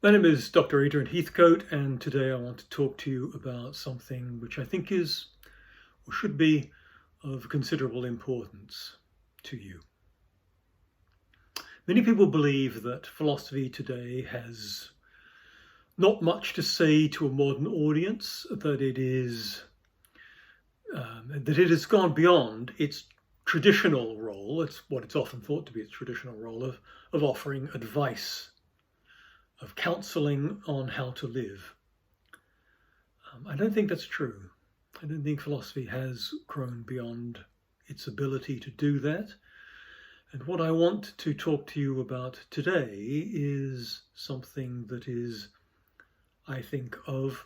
My name is Dr. Adrian Heathcote, and today I want to talk to you about something which I think is, or should be, of considerable importance to you. Many people believe that philosophy today has not much to say to a modern audience, that it has gone beyond its traditional role. It's what it's often thought to be its traditional role of offering advice, of counseling on how to live. I don't think that's true. I don't think philosophy has grown beyond its ability to do that. And what I want to talk to you about today is something that is, I think, of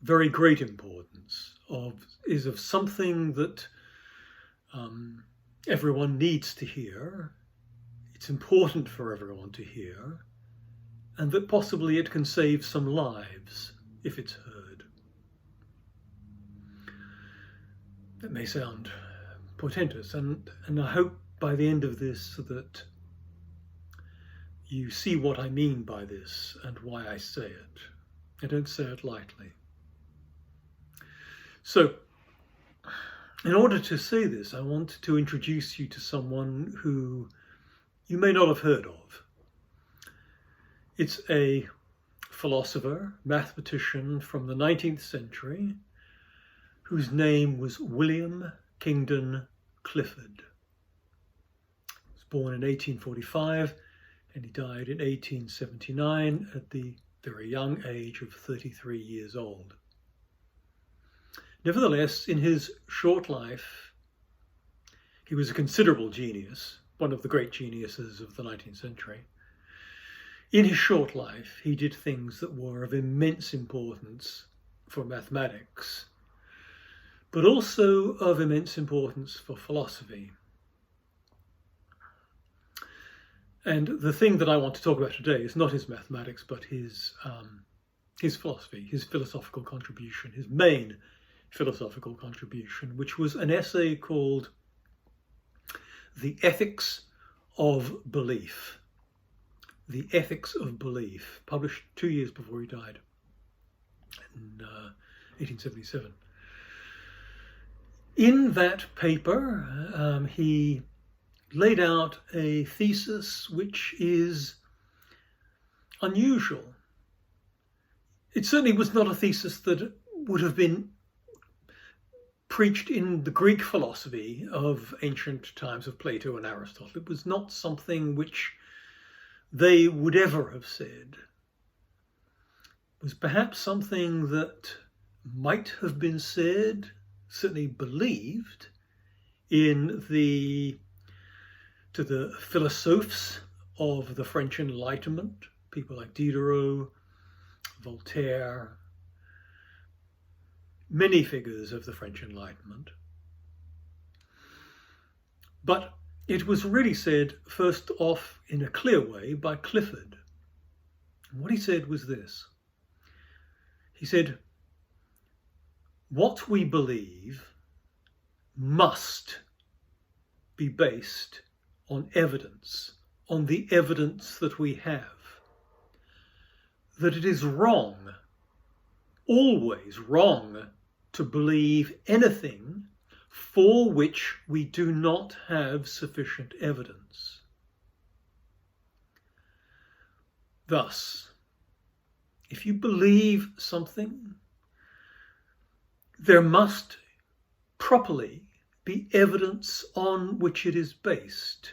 very great importance, is of something that everyone needs to hear. It's important for everyone to hear, and that possibly it can save some lives if it's heard. That may sound portentous, and I hope by the end of this that you see what I mean by this and why I say it. I don't say it lightly. So, in order to say this, I want to introduce you to someone who you may not have heard of. It's a philosopher, mathematician from the 19th century, whose name was William Kingdon Clifford. He was born in 1845 and he died in 1879 at the very young age of 33 years old. Nevertheless, in his short life, he was a considerable genius, one of the great geniuses of the 19th century. In his short life, he did things that were of immense importance for mathematics, but also of immense importance for philosophy. And the thing that I want to talk about today is not his mathematics, but his philosophy, his philosophical contribution, his main philosophical contribution, which was an essay called The Ethics of Belief. The Ethics of Belief, published 2 years before he died, in 1877. In that paper, he laid out a thesis which is unusual. It certainly was not a thesis that would have been preached in the Greek philosophy of ancient times of Plato and Aristotle. It was not something which they would ever have said. It was perhaps something that might have been said, certainly believed, to the philosophes of the French Enlightenment, people like Diderot, Voltaire, many figures of the French Enlightenment. But it was really said first off in a clear way by Clifford. And what he said was this. He said, what we believe must be based on evidence, on the evidence that we have. That it is wrong, always wrong, to believe anything for which we do not have sufficient evidence. Thus, if you believe something, there must properly be evidence on which it is based.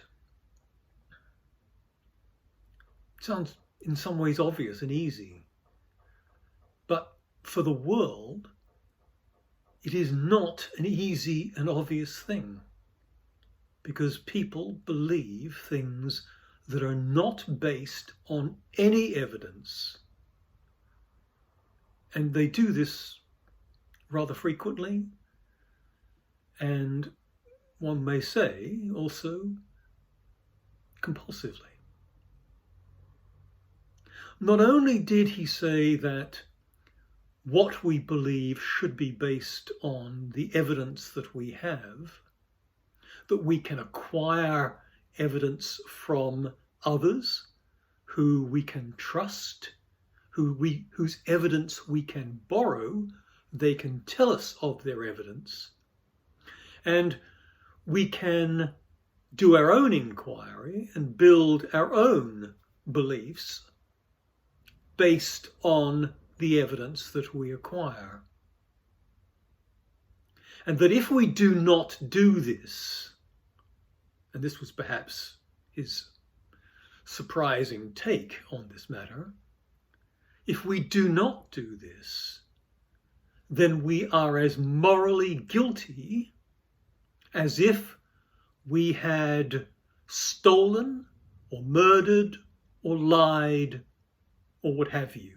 It sounds in some ways obvious and easy, but for the world, it is not an easy and obvious thing, because people believe things that are not based on any evidence. And they do this rather frequently, and one may say also compulsively. Not only did he say that what we believe should be based on the evidence that we have, that we can acquire evidence from others who we can trust, whose evidence we can borrow. They can tell us of their evidence, and we can do our own inquiry and build our own beliefs based on the evidence that we acquire. And that if we do not do this, and this was perhaps his surprising take on this matter, if we do not do this, then we are as morally guilty as if we had stolen or murdered or lied or what have you.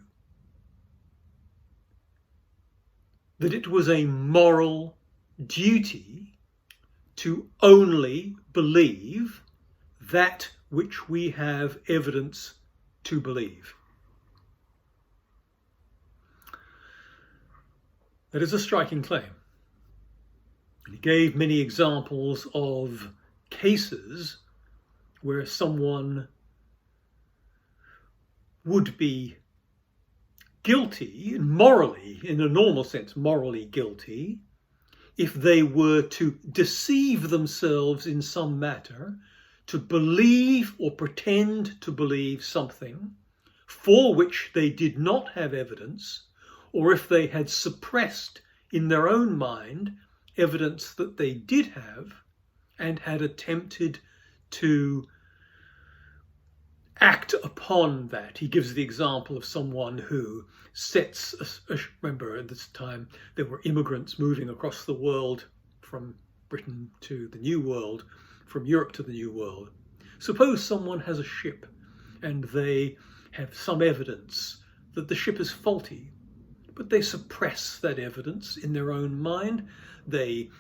That it was a moral duty to only believe that which we have evidence to believe. That is a striking claim. And he gave many examples of cases where someone would be guilty, morally, in a normal sense, morally guilty, if they were to deceive themselves in some matter, to believe or pretend to believe something for which they did not have evidence, or if they had suppressed in their own mind evidence that they did have and had attempted to act upon that. He gives the example of someone who sets, remember at this time there were immigrants moving across the world from Britain to the New World, from Europe to the New World. Suppose someone has a ship and they have some evidence that the ship is faulty, but they suppress that evidence in their own mind. They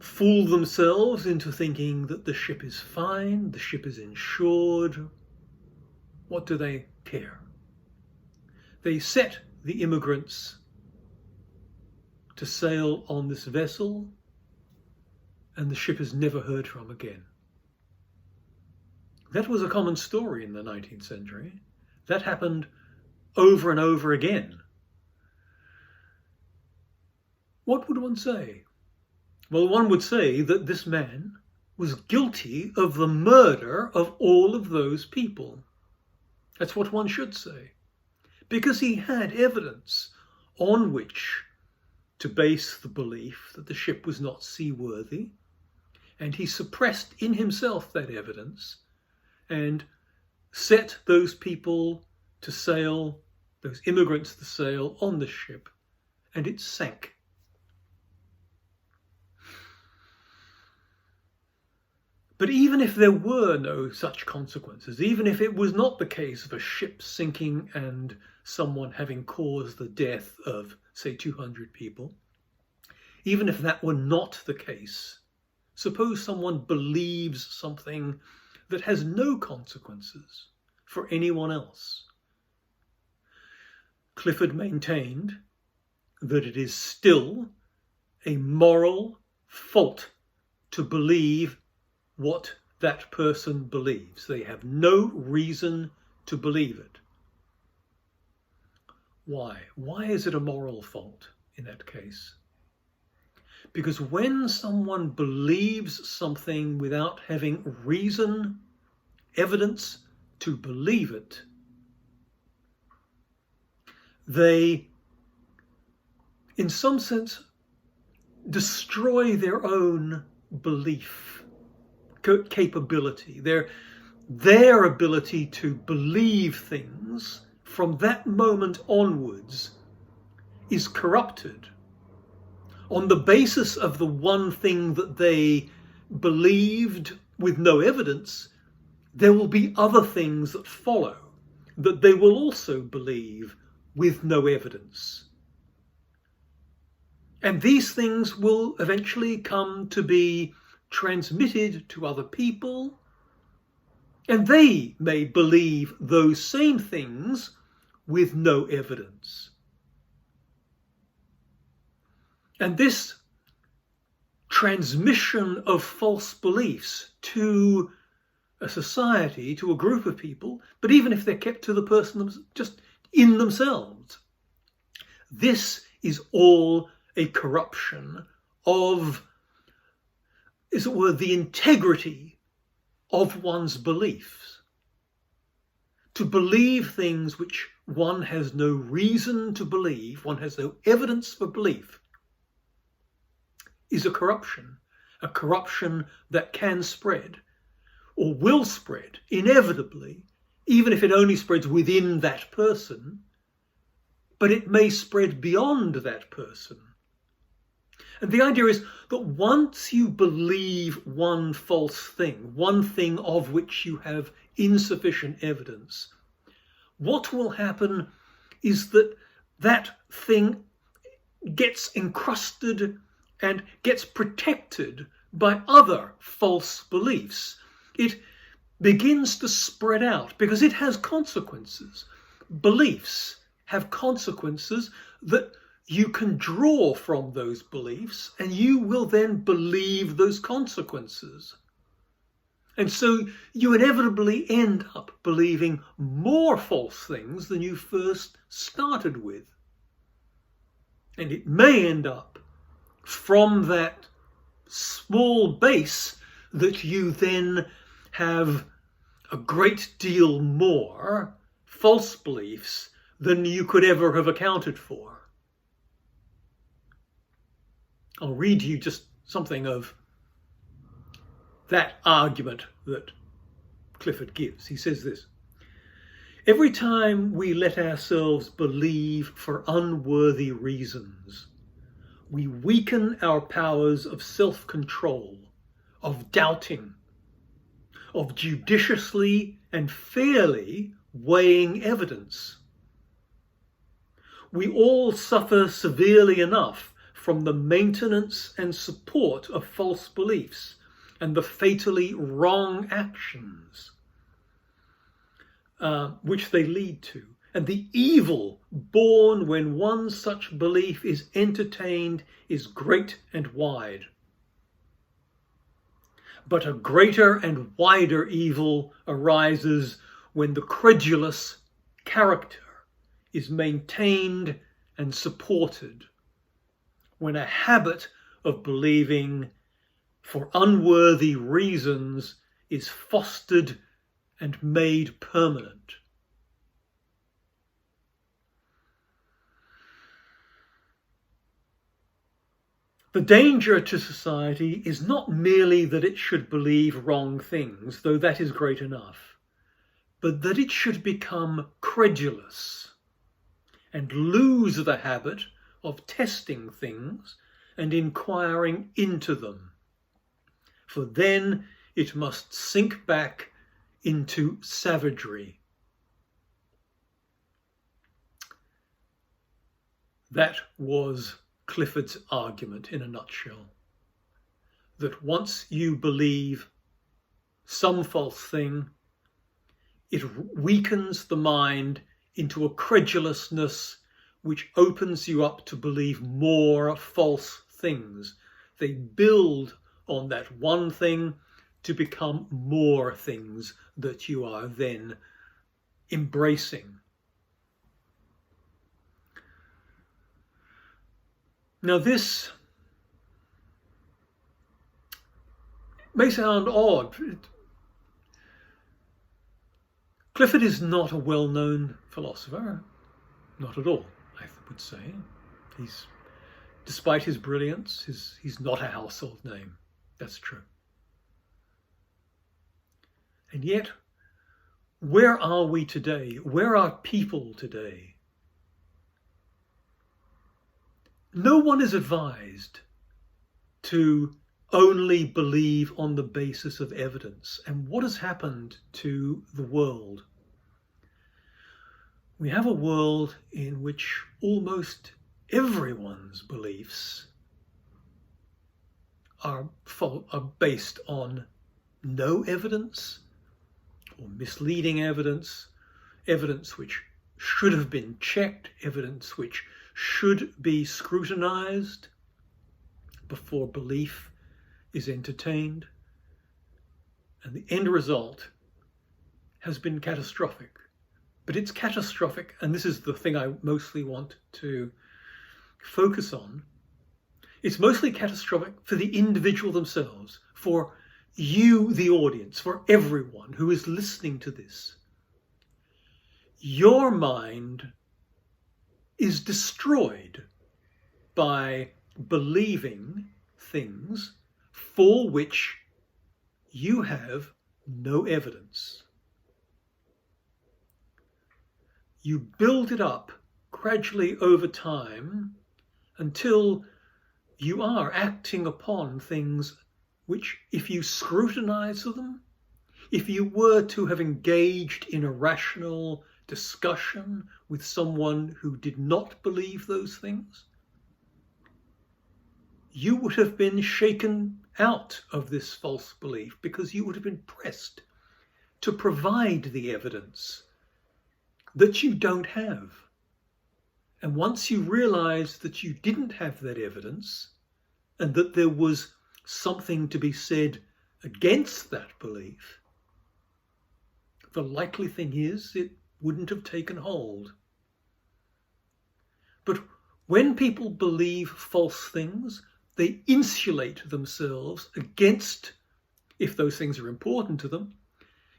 fool themselves into thinking that the ship is fine, the ship is insured. What do they care? They set the immigrants to sail on this vessel, and the ship is never heard from again. That was a common story in the 19th century. That happened over and over again. What would one say? Well, one would say that this man was guilty of the murder of all of those people. That's what one should say, because he had evidence on which to base the belief that the ship was not seaworthy, and he suppressed in himself that evidence and set those people to sail, those immigrants to sail on the ship, and it sank. But even if there were no such consequences, even if it was not the case of a ship sinking and someone having caused the death of, say, 200 people, even if that were not the case, suppose someone believes something that has no consequences for anyone else. Clifford maintained that it is still a moral fault to believe what that person believes. They have no reason to believe it. Why? Why is it a moral fault in that case? Because when someone believes something without having reason, evidence to believe it, they, in some sense, destroy their own belief capability, their ability to believe things from that moment onwards is corrupted. On the basis of the one thing that they believed with no evidence, there will be other things that follow that they will also believe with no evidence. And these things will eventually come to be transmitted to other people, and they may believe those same things with no evidence. And this transmission of false beliefs to a society, to a group of people, but even if they're kept to the person just in themselves. This is all a corruption of, as it were, the integrity of one's beliefs. To believe things which one has no reason to believe, one has no evidence for belief, is a corruption that can spread, or will spread inevitably, even if it only spreads within that person, but it may spread beyond that person. And the idea is that once you believe one false thing, one thing of which you have insufficient evidence, what will happen is that that thing gets encrusted and gets protected by other false beliefs. It begins to spread out because it has consequences. Beliefs have consequences that you can draw from those beliefs, and you will then believe those consequences. And so you inevitably end up believing more false things than you first started with. And it may end up from that small base that you then have a great deal more false beliefs than you could ever have accounted for. I'll read you just something of that argument that Clifford gives. He says this: every time we let ourselves believe for unworthy reasons, we weaken our powers of self-control, of doubting, of judiciously and fairly weighing evidence. We all suffer severely enough from the maintenance and support of false beliefs and the fatally wrong actions which they lead to, and the evil born when one such belief is entertained is great and wide. But a greater and wider evil arises when the credulous character is maintained and supported, when a habit of believing for unworthy reasons is fostered and made permanent. The danger to society is not merely that it should believe wrong things, though that is great enough, but that it should become credulous and lose the habit of testing things and inquiring into them. For then it must sink back into savagery. That was Clifford's argument in a nutshell. That once you believe some false thing, it weakens the mind into a credulousness which opens you up to believe more false things. They build on that one thing to become more things that you are then embracing. Now this may sound odd. Clifford is not a well-known philosopher, not at all, I would say. Despite his brilliance, he's not a household name. That's true. And yet, where are we today? Where are people today? No one is advised to only believe on the basis of evidence. And what has happened to the world? We have a world in which almost everyone's beliefs are based on no evidence or misleading evidence, evidence which should have been checked, evidence which should be scrutinized before belief is entertained. And the end result has been catastrophic. But it's catastrophic, and this is the thing I mostly want to focus on. It's mostly catastrophic for the individual themselves, for you, the audience, for everyone who is listening to this. Your mind is destroyed by believing things for which you have no evidence. You build it up gradually over time until you are acting upon things which, if you scrutinize them, if you were to have engaged in a rational discussion with someone who did not believe those things, you would have been shaken out of this false belief because you would have been pressed to provide the evidence that you don't have. And once you realize that you didn't have that evidence and that there was something to be said against that belief, the likely thing is it wouldn't have taken hold. But when people believe false things, they insulate themselves against, if those things are important to them,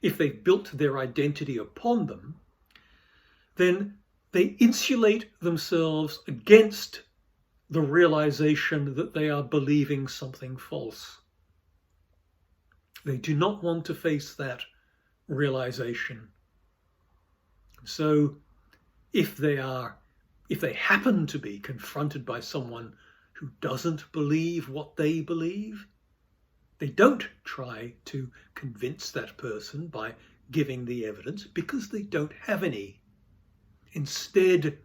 if they've built their identity upon them, then they insulate themselves against the realization that they are believing something false. They do not want to face that realization. So if they happen to be confronted by someone who doesn't believe what they believe, they don't try to convince that person by giving the evidence because they don't have any. Instead,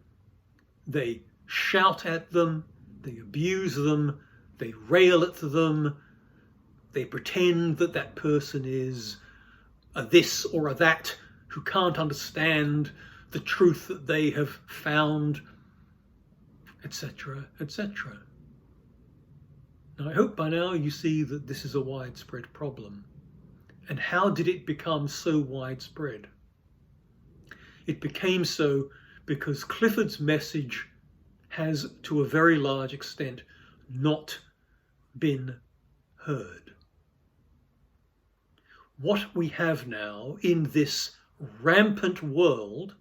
they shout at them, they abuse them, they rail at them, they pretend that that person is a this or a that who can't understand the truth that they have found, etc., etc. Now, I hope by now you see that this is a widespread problem. And how did it become so widespread? It became so because Clifford's message has, to a very large extent, not been heard. What we have now in this rampant world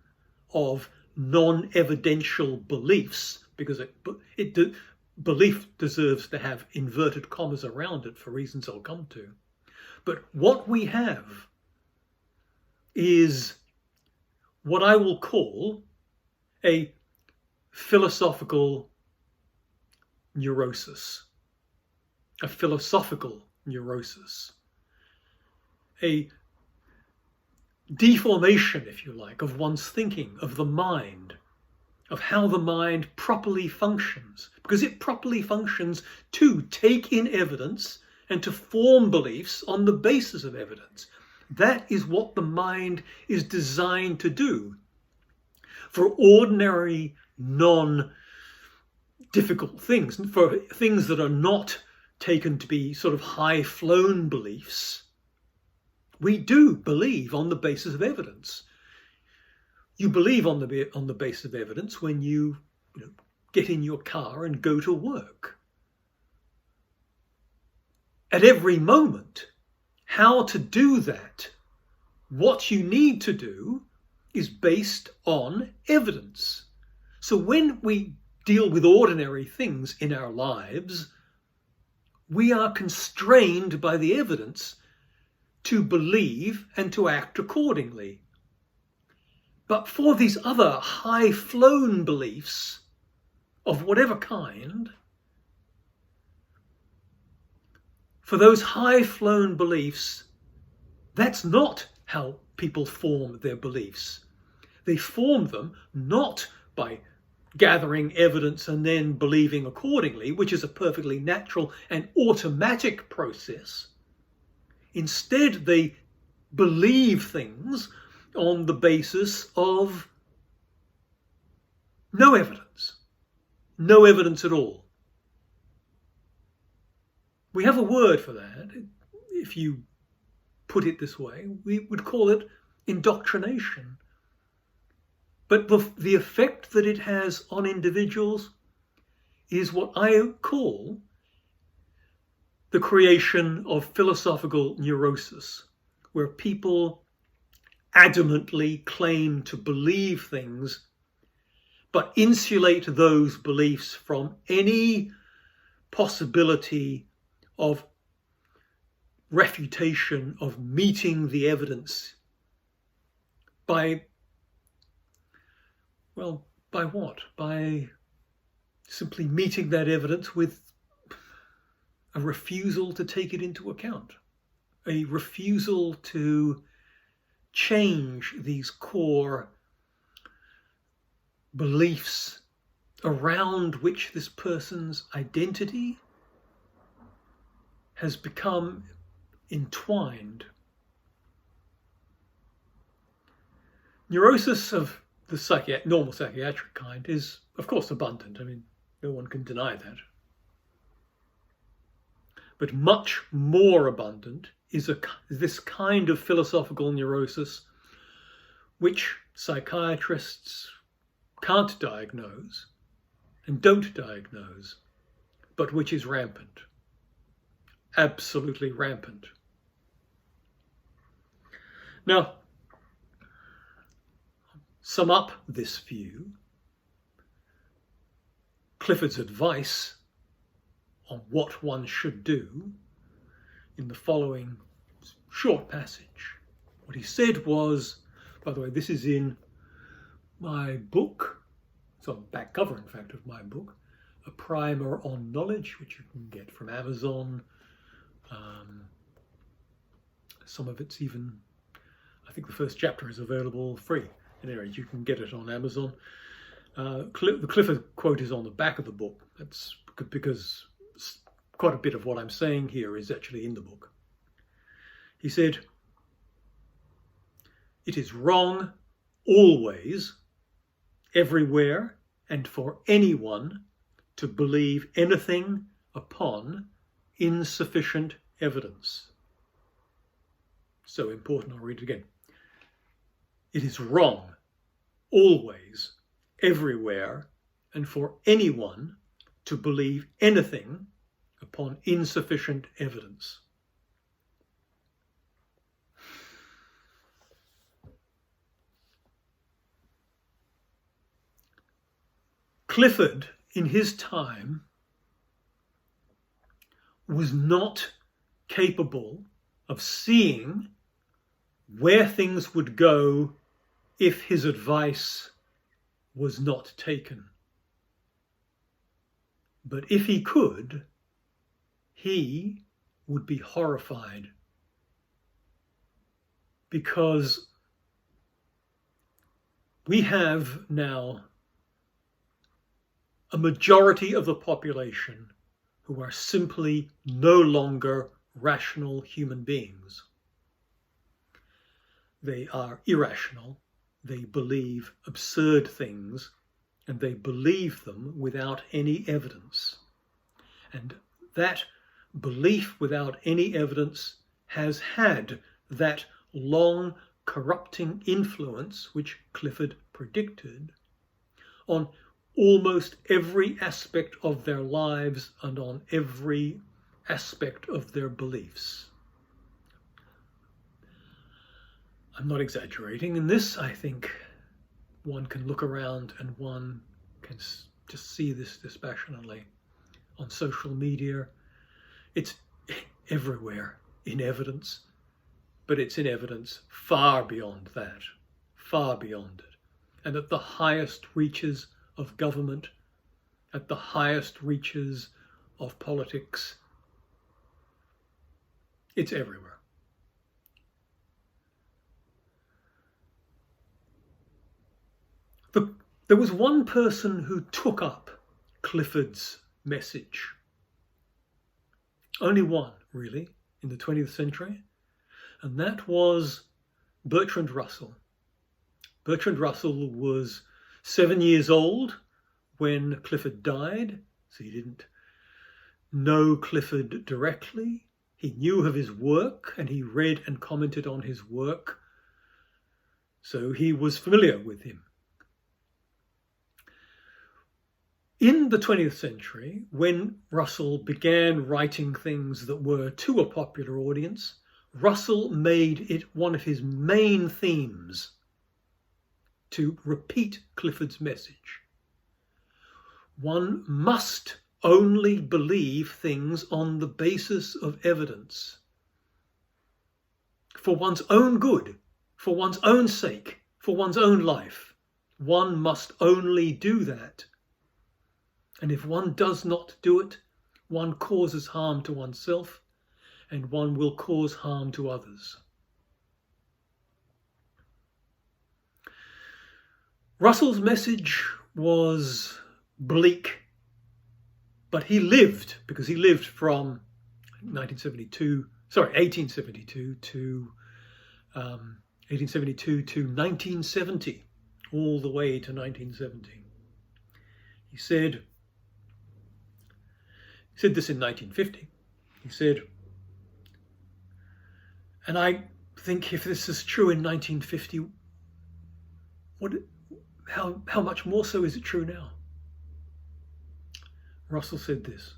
of non-evidential beliefs, because belief deserves to have inverted commas around it for reasons I'll come to. But what we have is what I will call a philosophical neurosis. A philosophical neurosis. A deformation, if you like, of one's thinking, of the mind, of how the mind properly functions, because it properly functions to take in evidence and to form beliefs on the basis of evidence. That is what the mind is designed to do. For ordinary, non-difficult things, for things that are not taken to be sort of high-flown beliefs, we do believe on the basis of evidence. You believe on the basis of evidence when you get in your car and go to work. At every moment, how to do that, what you need to do, is based on evidence. So when we deal with ordinary things in our lives, we are constrained by the evidence to believe and to act accordingly. But for these other high-flown beliefs of whatever kind, for those high-flown beliefs, that's not how people form their beliefs. They form them not by gathering evidence and then believing accordingly, which is a perfectly natural and automatic process. Instead, they believe things on the basis of no evidence at all. We have a word for that. If you put it this way. We would call it indoctrination. But the effect that it has on individuals is what I call the creation of philosophical neurosis, where people adamantly claim to believe things, but insulate those beliefs from any possibility of refutation, of meeting the evidence by what? By simply meeting that evidence with a refusal to take it into account, a refusal to change these core beliefs around which this person's identity has become entwined. Neurosis of the normal psychiatric kind is, of course, abundant. I mean, no one can deny that. But much more abundant is this kind of philosophical neurosis which psychiatrists can't diagnose and don't diagnose, but which is rampant, absolutely rampant. Now, sum up this view. Clifford's advice on what one should do in the following short passage. What he said was, by the way, this is in my book, it's on the back cover, in fact, of my book, A Primer on Knowledge, which you can get from Amazon. Some of it's even, I think the first chapter is available free. Anyway, you can get it on Amazon. The Clifford quote is on the back of the book. That's because quite a bit of what I'm saying here is actually in the book. He said, "It is wrong always, everywhere, and for anyone to believe anything upon insufficient evidence." So important, I'll read it again. It is wrong always, everywhere, and for anyone to believe anything upon insufficient evidence. Clifford, in his time, was not capable of seeing where things would go if his advice was not taken. But if he could, he would be horrified, because we have now a majority of the population who are simply no longer rational human beings. They are irrational, they believe absurd things, and they believe them without any evidence. And that belief without any evidence has had that long corrupting influence, which Clifford predicted, on almost every aspect of their lives and on every aspect of their beliefs. I'm not exaggerating in this. I think one can look around and one can just see this dispassionately on social media. It's everywhere in evidence, but it's in evidence far beyond that, far beyond it. And at the highest reaches of government, at the highest reaches of politics, it's everywhere. There was one person who took up Clifford's message. Only one, really, in the 20th century, and that was Bertrand Russell. Bertrand Russell was 7 years old when Clifford died, so he didn't know Clifford directly. He knew of his work and he read and commented on his work, so he was familiar with him. In the 20th century, when Russell began writing things that were to a popular audience, Russell made it one of his main themes to repeat Clifford's message. One must only believe things on the basis of evidence. For one's own good, for one's own sake, for one's own life, one must only do that. And if one does not do it, one causes harm to oneself and one will cause harm to others. Russell's message was bleak, but he lived, because he lived from 1872 to 1970, all the way to 1970. He said this in 1950. He said, and I think if this is true in 1950, how much more so is it true now? Russell said this: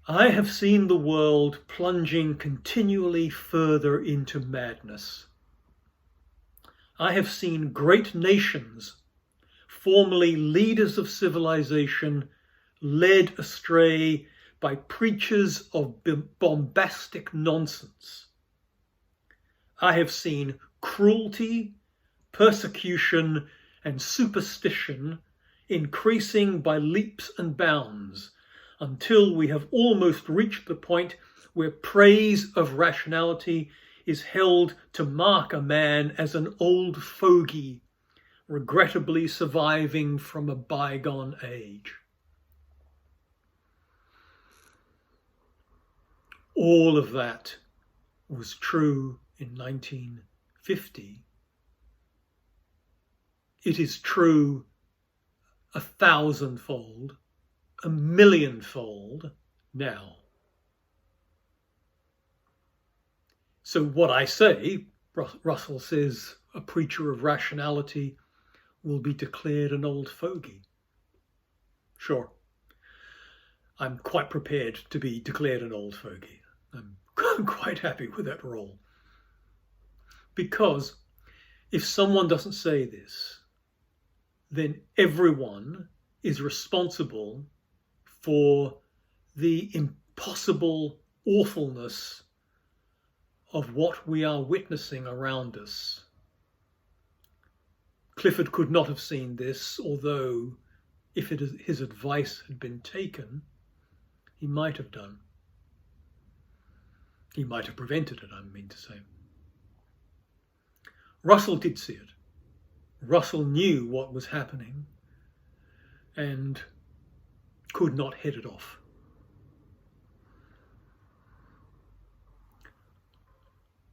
I have seen the world plunging continually further into madness. I have seen great nations, formerly leaders of civilization, led astray by preachers of bombastic nonsense. I have seen cruelty, persecution, and superstition increasing by leaps and bounds until we have almost reached the point where praise of rationality is held to mark a man as an old fogey, regrettably surviving from a bygone age. All of that was true in 1950. It is true 1,000-fold, 1,000,000-fold now. So what I say, Russell says, a preacher of rationality will be declared an old fogey. Sure, I'm quite prepared to be declared an old fogey. I'm quite happy with that role. Because if someone doesn't say this, then everyone is responsible for the impossible awfulness of what we are witnessing around us. Clifford could not have seen this, although if his advice had been taken, he might have done. He might have prevented it, I mean to say. Russell did see it. Russell knew what was happening and could not head it off.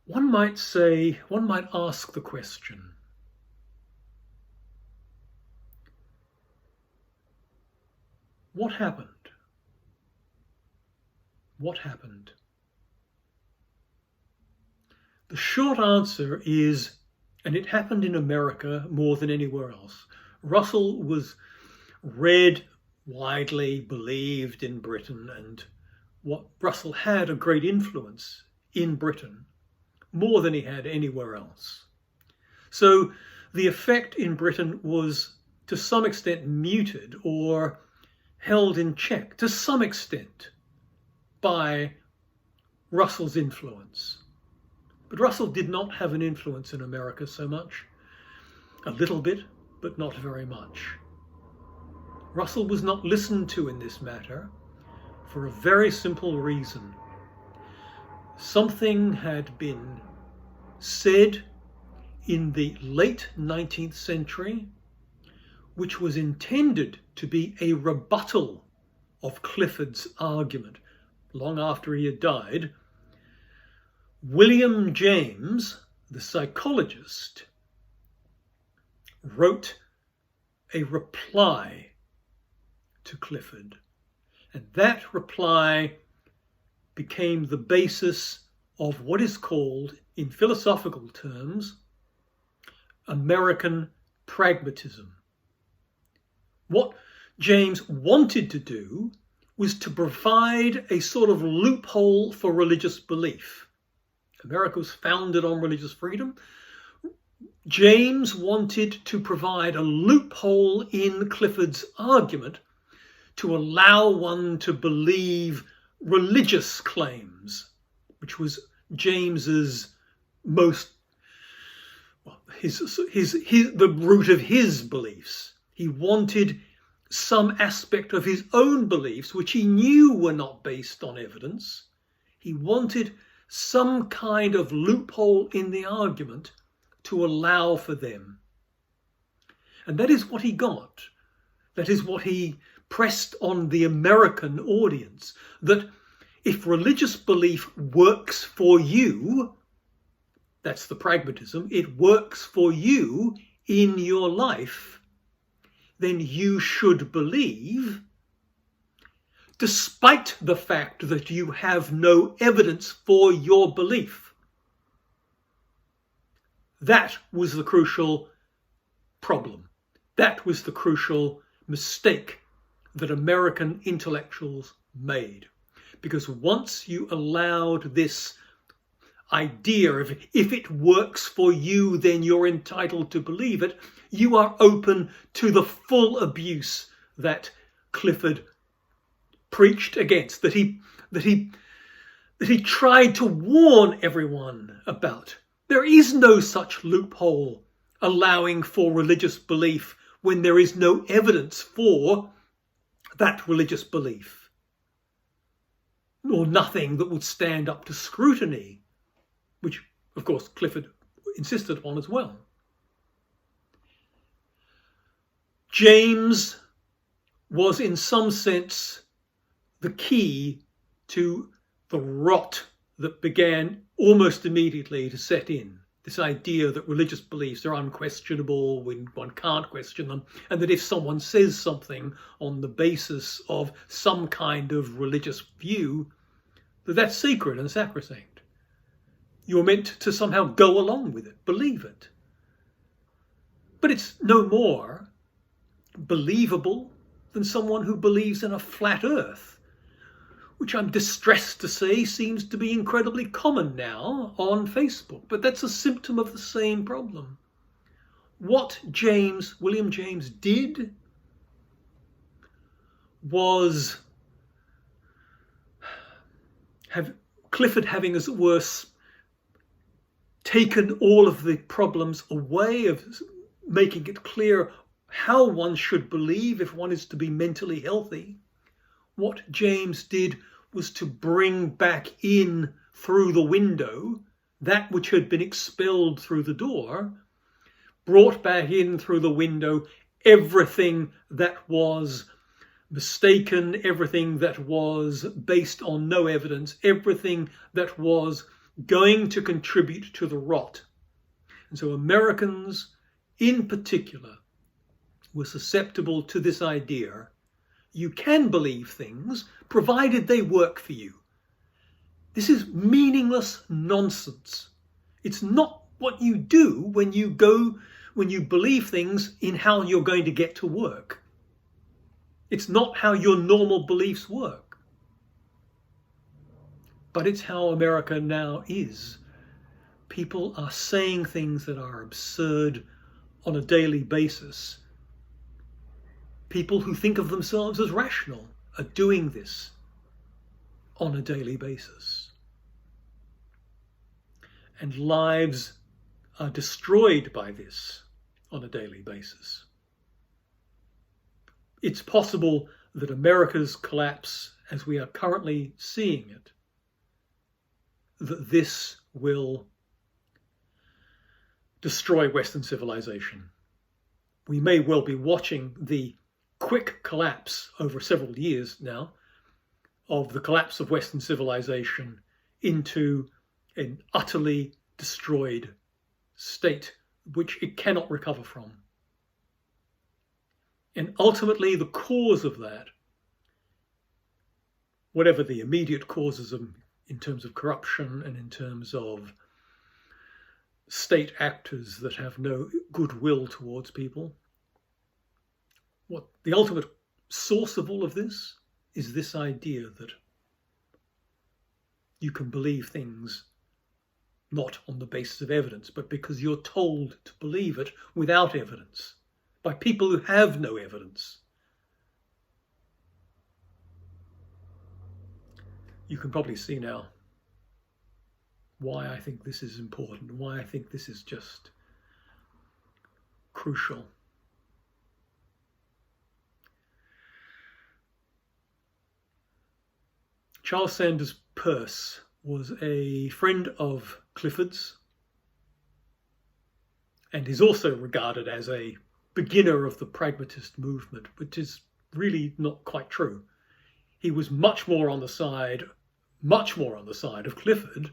One might ask the question, what happened? What happened? The short answer is, and it happened in America more than anywhere else. Russell was read, widely believed in Britain, and Russell had a great influence in Britain, more than he had anywhere else. So the effect in Britain was to some extent muted or held in check to some extent by Russell's influence. But Russell did not have an influence in America so much. A little bit, but not very much. Russell was not listened to in this matter for a very simple reason. Something had been said in the late 19th century which was intended to be a rebuttal of Clifford's argument. Long after he had died, William James, the psychologist, wrote a reply to Clifford. And that reply became the basis of what is called, in philosophical terms, American pragmatism. What James wanted to do was to provide a sort of loophole for religious belief. America was founded on religious freedom. James wanted to provide a loophole in Clifford's argument to allow one to believe religious claims, which was James's most, the root of his beliefs. He wanted some aspect of his own beliefs, which he knew were not based on evidence. He wanted some kind of loophole in the argument to allow for them. And that is what he got. That is what he pressed on the American audience, that if religious belief works for you, that's the pragmatism, it works for you in your life, then you should believe, despite the fact that you have no evidence for your belief. That was the crucial problem. That was the crucial mistake that American intellectuals made. Because once you allowed this idea of if it works for you, then you're entitled to believe it, you are open to the full abuse that Clifford preached against, that he tried to warn everyone about. There is no such loophole allowing for religious belief when there is no evidence for that religious belief, or nothing that would stand up to scrutiny, which, of course, Clifford insisted on as well. James was, in some sense, the key to the rot that began almost immediately to set in. This idea that religious beliefs are unquestionable, when one can't question them, and that if someone says something on the basis of some kind of religious view, that's sacred and sacrosanct. You're meant to somehow go along with it, believe it. But it's no more believable than someone who believes in a flat earth, which I'm distressed to say seems to be incredibly common now on Facebook. But that's a symptom of the same problem. What William James did was Clifford having, as it were, taken all of the problems away, of making it clear how one should believe if one is to be mentally healthy. What James did was to bring back in through the window that which had been expelled through the door, brought back in through the window everything that was mistaken, everything that was based on no evidence, everything that was going to contribute to the rot. And so Americans in particular were susceptible to this idea. You can believe things provided they work for you. This is meaningless nonsense. It's not what you do when you believe things in how you're going to get to work. It's not how your normal beliefs work. But it's how America now is. People are saying things that are absurd on a daily basis. People who think of themselves as rational are doing this on a daily basis. And lives are destroyed by this on a daily basis. It's possible that America's collapse, as we are currently seeing it, that this will destroy Western civilization. We may well be watching the quick collapse over several years now of the collapse of Western civilization into an utterly destroyed state which it cannot recover from. And ultimately the cause of that, whatever the immediate causes of in terms of corruption and in terms of state actors that have no goodwill towards people. What the ultimate source of all of this is this idea that you can believe things not on the basis of evidence, but because you're told to believe it without evidence, by people who have no evidence. You can probably see now why I think this is important, why I think this is just crucial. Charles Sanders Peirce was a friend of Clifford's and is also regarded as a beginner of the pragmatist movement, which is really not quite true. He was much more on the side of Clifford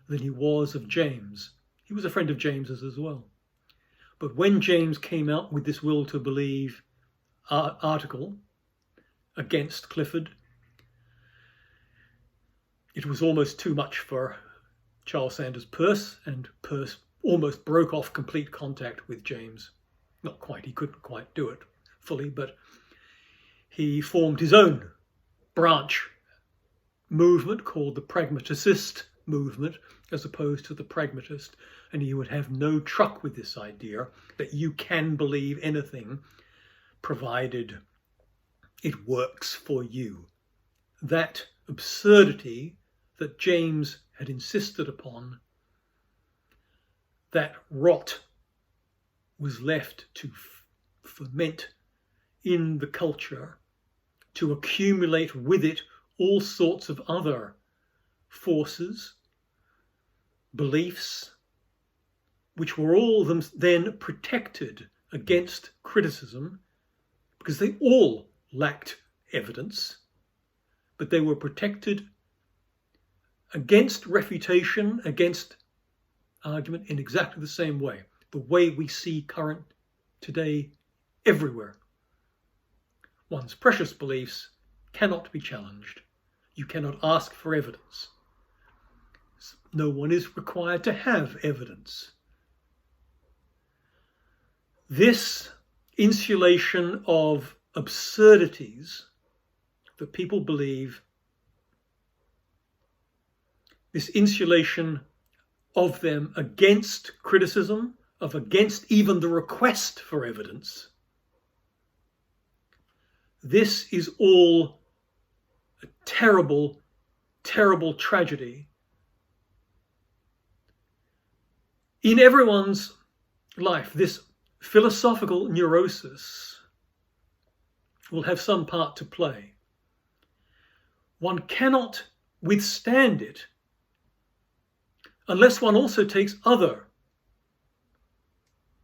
than he was of James. He was a friend of James's as well. But when James came out with this will to believe article against Clifford, it was almost too much for Charles Sanders Peirce, and Peirce almost broke off complete contact with James. Not quite, he couldn't quite do it fully, but he formed his own branch movement called the pragmaticist movement, as opposed to the pragmatist, and he would have no truck with this idea that you can believe anything provided it works for you. That absurdity that James had insisted upon, that rot was left to ferment in the culture, to accumulate with it all sorts of other forces, beliefs, which were all then protected against criticism, because they all lacked evidence, but they were protected against refutation, against argument in exactly the same way, the way we see current today everywhere. One's precious beliefs cannot be challenged. You cannot ask for evidence. No one is required to have evidence. This insulation of absurdities that people believe, this insulation of them against criticism, against even the request for evidence, this is all a terrible, terrible tragedy. In everyone's life, this philosophical neurosis will have some part to play. One cannot withstand it unless one also takes other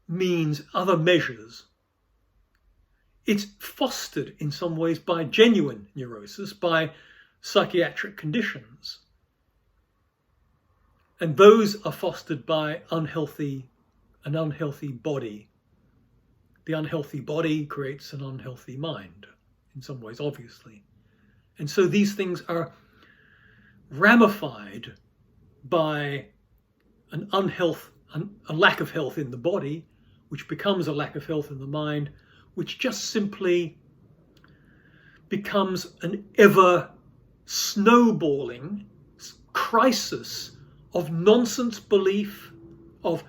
means, other measures. It's fostered in some ways by genuine neurosis, by psychiatric conditions. And those are fostered by an unhealthy body. The unhealthy body creates an unhealthy mind, in some ways, obviously. And so these things are ramified by a lack of health in the body, which becomes a lack of health in the mind, which just simply becomes an ever snowballing crisis of nonsense belief, of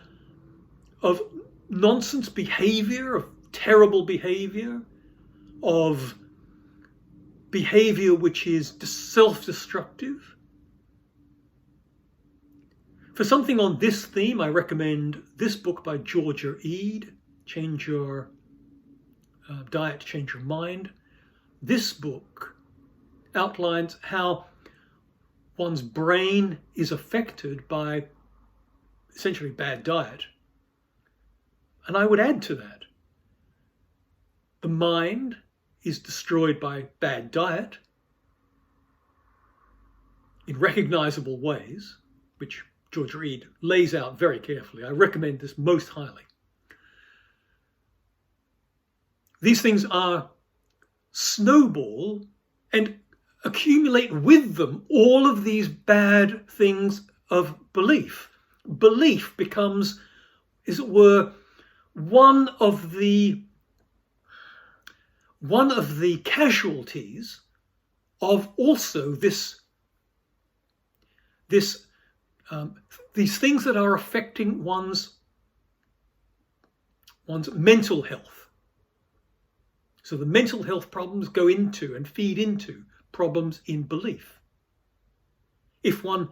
nonsense behavior, of terrible behavior, of behavior which is self-destructive. For something on this theme, I recommend this book by Georgia Ede, Change Your Diet, Change Your Mind. This book outlines how one's brain is affected by essentially bad diet. And I would add to that, the mind is destroyed by bad diet in recognizable ways, which Georgia Ede lays out very carefully. I recommend this most highly. These things are snowball, and accumulate with them all of these bad things of belief. Belief becomes, as it were, one of the casualties of also these things that are affecting one's mental health. So the mental health problems go into and feed into problems in belief. If one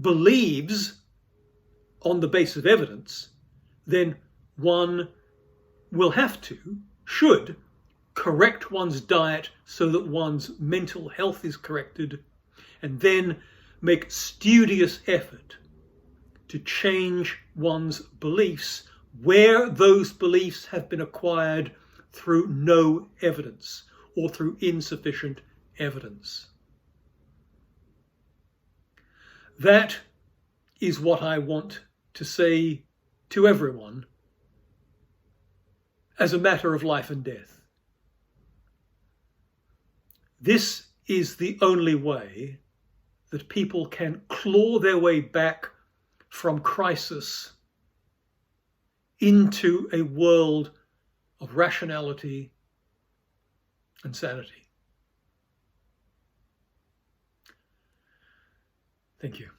believes on the basis of evidence, then one will should correct one's diet so that one's mental health is corrected, and then make studious effort to change one's beliefs where those beliefs have been acquired through no evidence or through insufficient evidence. That is what I want to say to everyone as a matter of life and death. This is the only way that people can claw their way back from crisis into a world of rationality and sanity. Thank you.